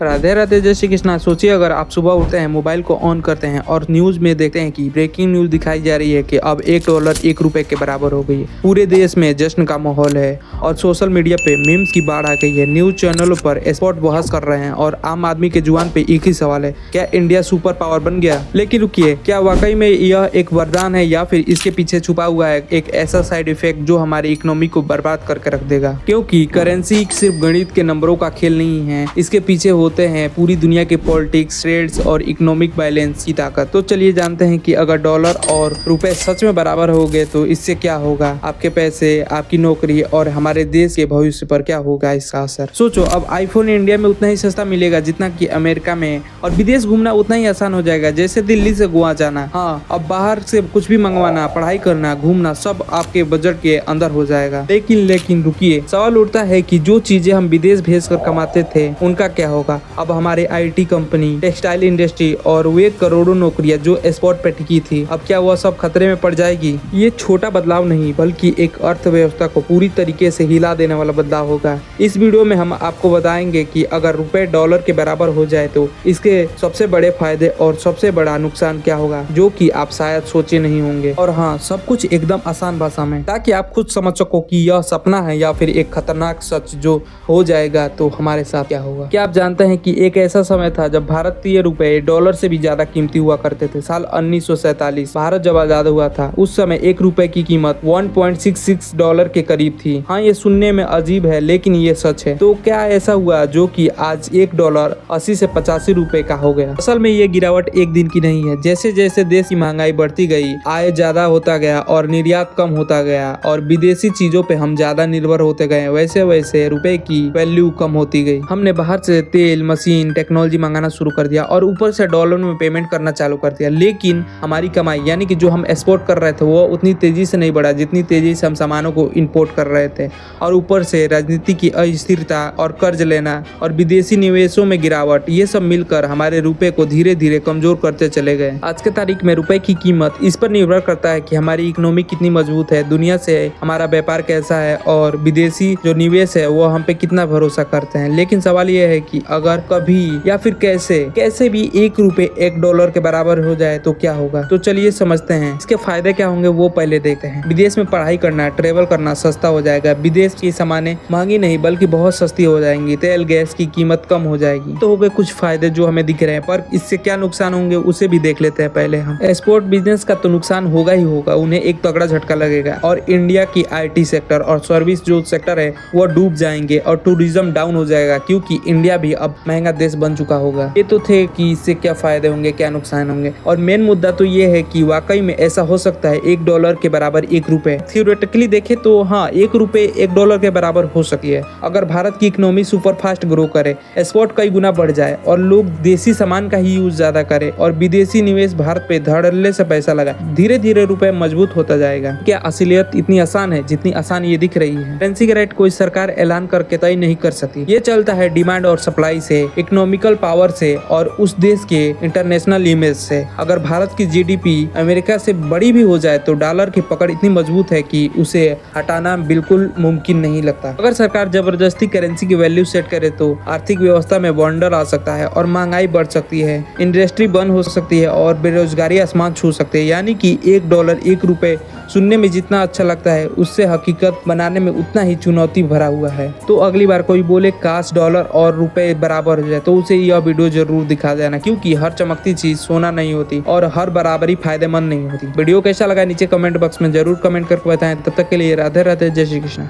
राधे राधे जय श्री कृष्णा। सोचिए अगर आप सुबह उठते हैं, मोबाइल को ऑन करते हैं और न्यूज में देखते हैं कि ब्रेकिंग न्यूज दिखाई जा रही है कि अब $1 1 रुपए के बराबर हो गई है। पूरे देश में जश्न का माहौल है और सोशल मीडिया पे मीम्स की बाढ़ आ गई है। न्यूज चैनलों पर एक्सपर्ट बहस कर रहे हैं और आम आदमी के जुबान पे एक ही सवाल है, क्या इंडिया सुपर पावर बन गया? लेकिन रुकिए, क्या वाकई में यह एक वरदान है या फिर इसके पीछे छुपा हुआ है एक ऐसा साइड इफेक्ट जो हमारी इकोनॉमी को बर्बाद करके रख देगा? क्योंकि करेंसी सिर्फ गणित के नंबरों का खेल नहीं है, इसके पीछे होते हैं पूरी दुनिया के पॉलिटिक्स, ट्रेड्स और इकोनॉमिक बैलेंस की ताकत। तो चलिए जानते हैं कि अगर डॉलर और रुपए सच में बराबर हो गए तो इससे क्या होगा, आपके पैसे, आपकी नौकरी और हमारे देश के भविष्य पर क्या होगा इसका असर। सोचो, अब आईफोन इंडिया में उतना ही सस्ता मिलेगा जितना कि अमेरिका में, और विदेश घूमना उतना ही आसान हो जाएगा जैसे दिल्ली से गोवा जाना। हाँ, अब बाहर से कुछ भी मंगवाना, पढ़ाई करना, घूमना सब आपके बजट के अंदर हो जाएगा। लेकिन रुकिए, सवाल उठता है कि जो चीजें हम विदेश भेजकर कमाते थे उनका क्या होगा? अब हमारे आईटी कंपनी, टेक्सटाइल इंडस्ट्री और वे करोड़ों नौकरियां जो एक्सपोर्ट पे टिकी थी, अब क्या वह सब खतरे में पड़ जाएगी? ये छोटा बदलाव नहीं बल्कि एक अर्थव्यवस्था को पूरी तरीके से हिला देने वाला बदलाव होगा। इस वीडियो में हम आपको बताएंगे कि अगर रुपए डॉलर के बराबर हो जाए तो इसके सबसे बड़े फायदे और सबसे बड़ा नुकसान क्या होगा, जो कि आप शायद सोचे नहीं होंगे। और हाँ, सब कुछ एकदम आसान भाषा में, ताकि आप खुद समझ सको कि यह सपना है या फिर एक खतरनाक सच जो हो जाएगा तो हमारे साथ क्या होगा। क्या आप जानते हैं कि एक ऐसा समय था जब भारतीय रुपए डॉलर से भी ज्यादा कीमती हुआ करते थे? साल 1947 भारत जब आजाद हुआ था, उस समय $1 की कीमत $1.66 के करीब थी। हाँ, ये सुनने में अजीब है लेकिन ये सच है। तो क्या ऐसा हुआ जो कि आज $1 80 से 85 रुपए का हो गया? असल में ये गिरावट एक दिन की नहीं है। जैसे जैसे देश की महंगाई बढ़ती गई, आय ज्यादा होता गया और निर्यात कम होता गया और विदेशी चीजों पे हम ज्यादा निर्भर होते गए, वैसे वैसे रुपए की वैल्यू कम होती गई। हमने बाहर से तेल, मशीन, टेक्नोलॉजी मंगाना शुरू कर दिया और ऊपर से डॉलर में पेमेंट करना चालू कर दिया। लेकिन हमारी कमाई यानी कि जो हम एक्सपोर्ट कर रहे थे वो उतनी तेजी से नहीं बढ़ा जितनी तेजी से हम सामानों को इंपोर्ट कर रहे थे। और ऊपर से राजनीति की अस्थिरता और कर्ज लेना और विदेशी निवेशों में गिरावट, ये सब मिलकर हमारे रुपए को धीरे धीरे कमजोर करते चले गए। आज के तारीख में रुपए की कीमत इस पर निर्भर करता है कि हमारी इकोनॉमी कितनी मजबूत है, दुनिया से हमारा व्यापार कैसा है और विदेशी जो निवेश है वो हम पे कितना भरोसा करते हैं। लेकिन सवाल यह है कि अगर कभी या फिर कैसे भी $1 $1 के बराबर हो जाए तो क्या होगा? तो चलिए समझते हैं इसके फायदे क्या होंगे, वो पहले देखते हैं। विदेश में पढ़ाई करना, ट्रेवल करना सस्ता हो जाएगा। विदेश की सामानें महंगी नहीं बल्कि बहुत सस्ती हो जाएंगी। तेल गैस की कीमत कम हो जाएगी। तो हो गए कुछ फायदे जो हमें दिख रहे हैं, पर इससे क्या नुकसान होंगे उसे भी देख लेते हैं पहले हम। एक्सपोर्ट बिजनेस का तो नुकसान होगा ही होगा, उन्हें एक तगड़ा झटका लगेगा और इंडिया की आईटी सेक्टर और सर्विस जो सेक्टर है वो डूब जाएंगे और टूरिज्म डाउन हो जाएगा, क्योंकि इंडिया भी अब महंगा देश बन चुका होगा। ये तो थे कि इससे क्या फायदे होंगे, क्या नुकसान होंगे, और मेन मुद्दा तो ये है कि वाकई में ऐसा हो सकता है $1 के बराबर $1। थ्योरेटिकली देखे तो हाँ, $1 $1 के बराबर हो सकती है अगर भारत की इकोनॉमी सुपर फास्ट ग्रो करे, एक्सपोर्ट कई गुना बढ़ जाए और लोग देसी सामान का ही यूज ज्यादा करे और विदेशी निवेश भारत पे धड़ल्ले से पैसा लगाए। धीरे धीरे रुपए मजबूत होता जाएगा। क्या असलियत इतनी आसान है जितनी आसान ये दिख रही है? करेंसी का रेट कोई सरकार ऐलान करके तय नहीं कर सकती। ये चलता है डिमांड और सप्लाई से, इकोनॉमिकल पावर से और उस देश के इंटरनेशनल इमेज से। अगर भारत की जीडीपी अमेरिका से बड़ी भी हो जाए तो डॉलर की पकड़ इतनी मजबूत है कि उसे हटाना बिल्कुल मुमकिन नहीं लगता। अगर सरकार जबरदस्ती करेंसी की वैल्यू सेट करे तो आर्थिक व्यवस्था में वंडर आ सकता है और महंगाई बढ़ सकती है, इंडस्ट्री बंद हो सकती है और बेरोजगारी आसमान छू सकती है। यानी कि $1 1 सुनने में जितना अच्छा लगता है उससे हकीकत बनाने में उतना ही चुनौती भरा हुआ है। तो अगली बार कोई बोले काश डॉलर और रुपए बराबर हो जाए तो उसे यह वीडियो जरूर दिखा देना, क्योंकि हर चमकती चीज सोना नहीं होती और हर बराबरी फायदेमंद नहीं होती। वीडियो कैसा लगा नीचे कमेंट बॉक्स में जरूर कमेंट करके बताएं। तब तक के लिए राधे राधे, जय श्री कृष्ण।